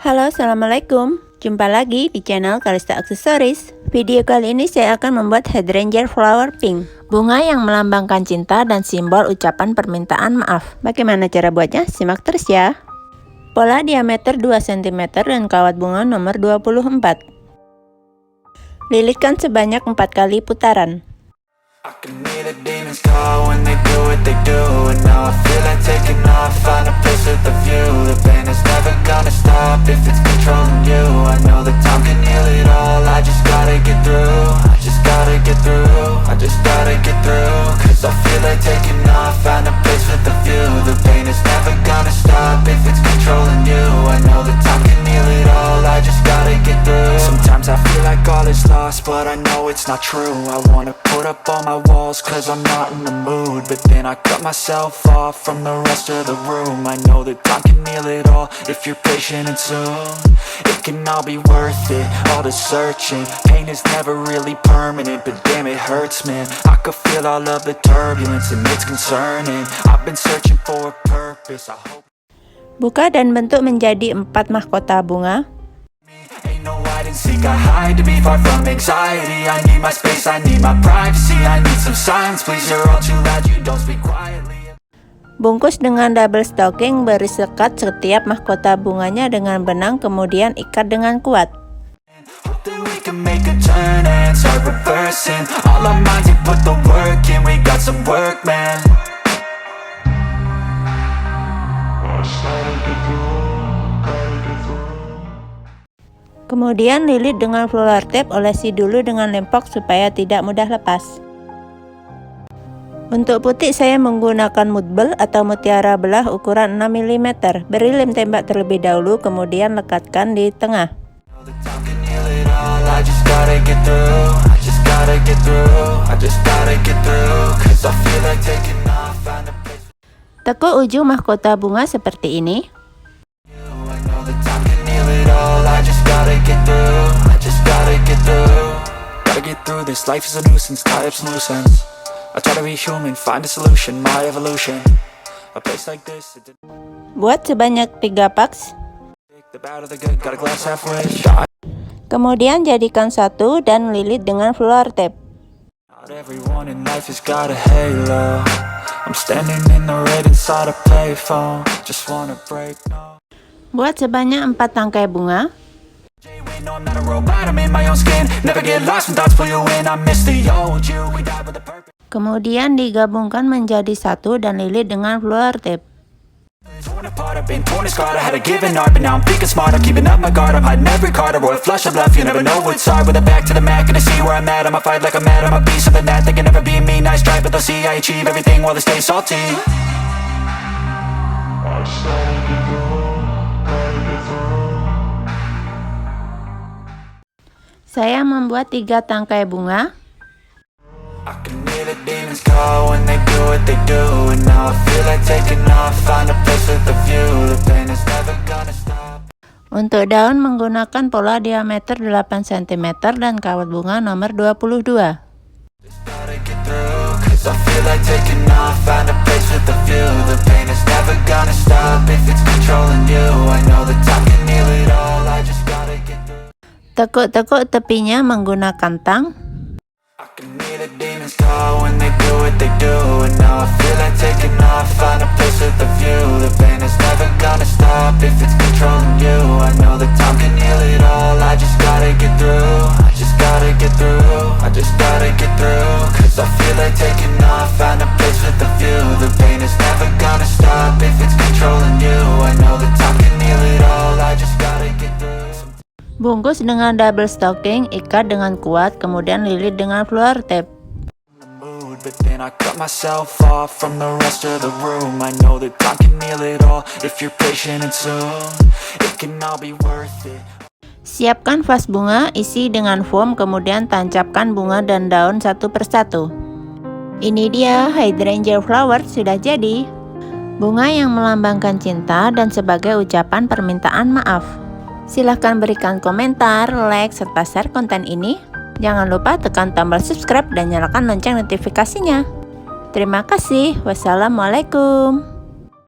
Halo, assalamualaikum. Jumpa lagi di channel Kalista Aksesoris. Video kali ini saya akan membuat hydrangea flower pink, bunga yang melambangkan cinta dan simbol ucapan permintaan maaf. Bagaimana cara buatnya? Simak terus ya. Pola diameter 2 cm dan kawat bunga nomor 24. Lilitkan sebanyak 4 kali putaran. I can hear the demons call when they do what they do. And now I feel like taking off, find a place with a view. The pain is never gonna stop if it's controlling you. I know that time can heal it all, I just gotta get through. I just gotta get through, I just gotta get through. Cause I feel like taking off, find a place with a view. The pain is never gonna stop if it's controlling you. I know that time can heal it all, I just gotta get through. Sometimes I feel like all is lost, but I know it's not true. I wanna put up all my walls cause I'm not in the mood, but then I cut myself off from the rest of the room. I know that time can heal it all if you're patient, and soon it can all be worth it, all the searching. Pain is never really permanent, but damn it hurts, man. I could feel all of the turbulence and it's concerning. I've been searching for a purpose, I hope. Buka dan bentuk menjadi 4 mahkota bunga. Ain't no hide and seek, I hide to be far from anxiety. I need my space, I need my privacy. I need some silence, please, you're all too loud, you don't speak quietly. Bungkus dengan double stocking, beri sekat setiap mahkota bunganya dengan benang, kemudian ikat dengan kuat. Hope that we can make a turn and start reversing all our minds and put the work in. We got some work, man. Kemudian lilit dengan flower tape, olesi dulu dengan lem pok supaya tidak mudah lepas. Untuk putih saya menggunakan mudbel atau mutiara belah ukuran 6 mm. Beri lem tembak terlebih dahulu, kemudian lekatkan di tengah. Tekuk ujung mahkota bunga seperti ini. Gotta get through this, life is a nuisance, tie up some loose ends. I try to be human, find a solution, my evolution. A place like this, Buat sebanyak 3 paks. the bad or the good, got a glass halfway. Kemudian jadikan satu dan lilit dengan flower tape. Not everyone in life has got a halo. I'm standing in the red inside a payphone. Just wanna break, no. Buat sebanyak 4 tangkai bunga. No, I'm not a robot, I'm in my own skin. Never get lost when thoughts pull you in. I miss the old you, we died with a purpose. Kemudian digabungkan menjadi satu dan lilit dengan flower tape. Torn apart, I've been torn and scarred. I had a given art, but now I'm thinking smart. I'm keeping up my guard, I'm hiding every card. A royal flush of love, you never know what's hard. With a back to the mat, gonna see where I'm at. I'ma fight like I'm mad, I'ma be something that they can never be me. Nice try, but they'll see I achieve everything while they stay salty. Saya membuat 3 tangkai bunga. I can hear the demons call when they do what they do. And now I feel like taking off, find a place with a view. The pain is never gonna stop. Untuk daun menggunakan pola diameter 8 cm dan kawat bunga nomor 22. Just gotta get through, cause I feel like taking off, find a place with a view. The pain is never gonna stop if it's controlling you. I know that time can heal it all, I just gotta get through. Tekuk-tekuk tepinya menggunakan tang. I can hear the demons call when they do what they do. And now I feel like taking off, find a place with a view. The pain is never gonna stop if it's controlling you. I know that time can heal it all, I just gotta get through. I just gotta get through, I just gotta get through. Cause I feel like taking off, find a place with a view. The pain is never gonna stop if it's controlling you. I know that time can heal it all, I just gotta get through. Bungkus dengan double stocking, ikat dengan kuat, kemudian lilit dengan flower tape. But then I cut myself off from the rest of the room. I know that time can heal it all if you're patient, and soon it can all be worth it. Siapkan vas bunga, isi dengan foam, kemudian tancapkan bunga dan daun satu persatu. Ini dia hydrangea flower sudah jadi. Bunga yang melambangkan cinta dan sebagai ucapan permintaan maaf. Silahkan berikan komentar, like, serta share konten ini. Jangan lupa tekan tombol subscribe dan nyalakan lonceng notifikasinya. Terima kasih. Wassalamualaikum.